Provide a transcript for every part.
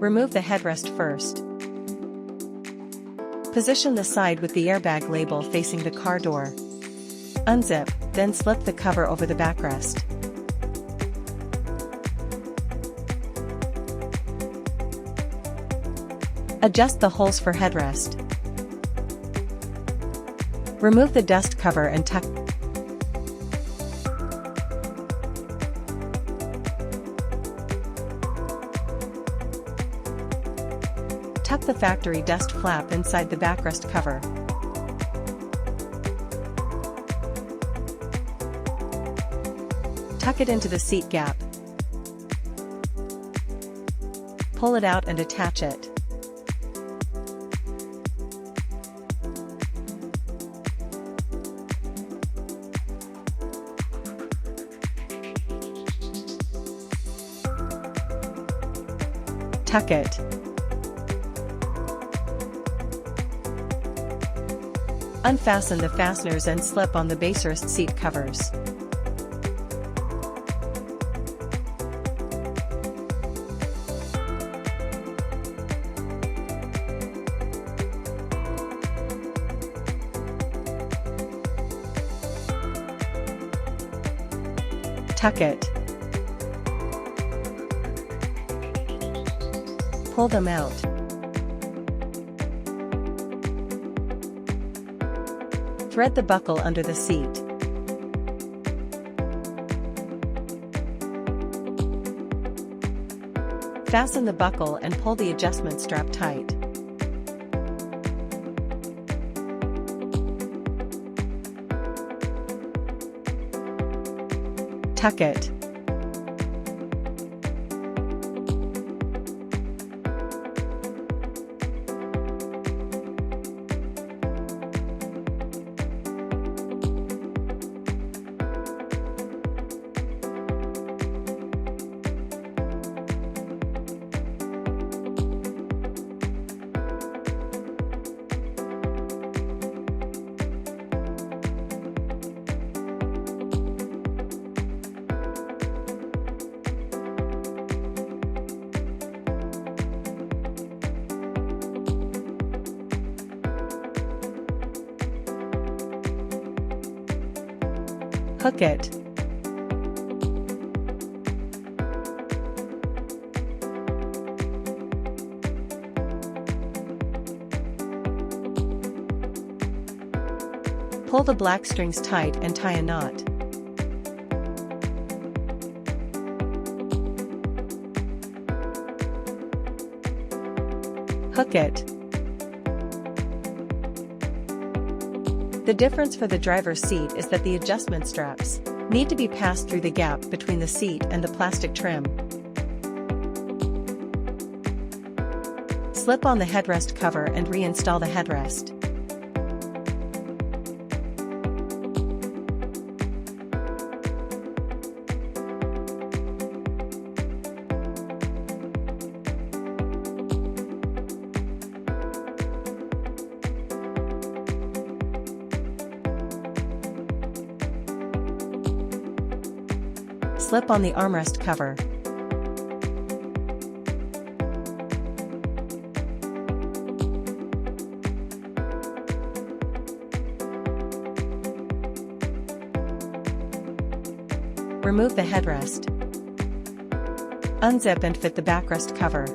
Remove the headrest first. Position the side with the airbag label facing the car door. Unzip, then slip the cover over the backrest. Adjust the holes for headrest. Remove the dust cover and tuck. Tuck the factory dust flap inside the backrest cover. Tuck it into the seat gap. Pull it out and attach it. Tuck it. Unfasten the fasteners and slip on the baserest seat covers. Tuck it. Pull them out. Thread the buckle under the seat. Fasten the buckle and pull the adjustment strap tight. Tuck it. Hook it. Pull the black strings tight and tie a knot. Hook it. The difference for the driver's seat is that the adjustment straps need to be passed through the gap between the seat and the plastic trim. Slip on the headrest cover and reinstall the headrest. Slip on the armrest cover. Remove the headrest. Unzip and fit the backrest cover.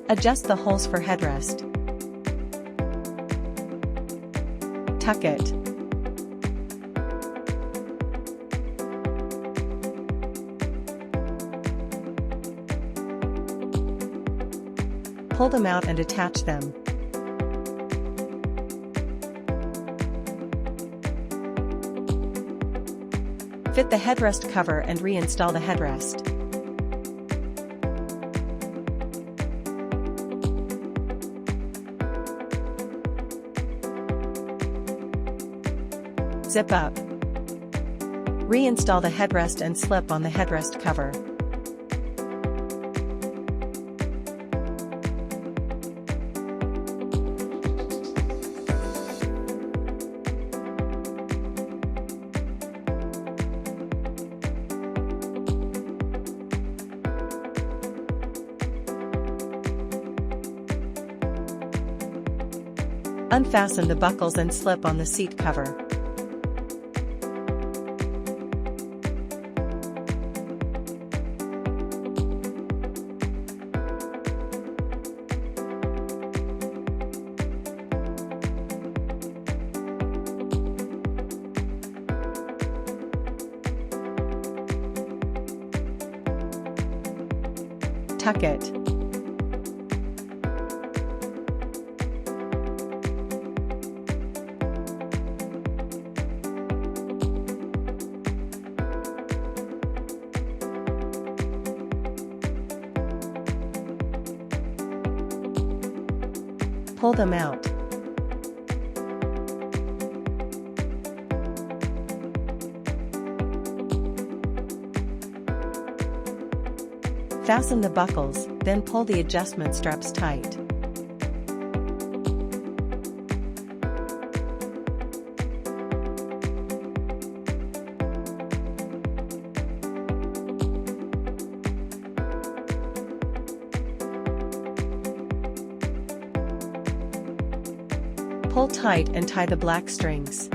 Adjust the holes for headrest. Tuck it. Pull them out and attach them. Fit the headrest cover and reinstall the headrest. Zip up. Reinstall the headrest and slip on the headrest cover. Unfasten the buckles and slip on the seat cover. Tuck it. Pull them out. Fasten the buckles, then pull the adjustment straps tight. Pull tight and tie the black strings.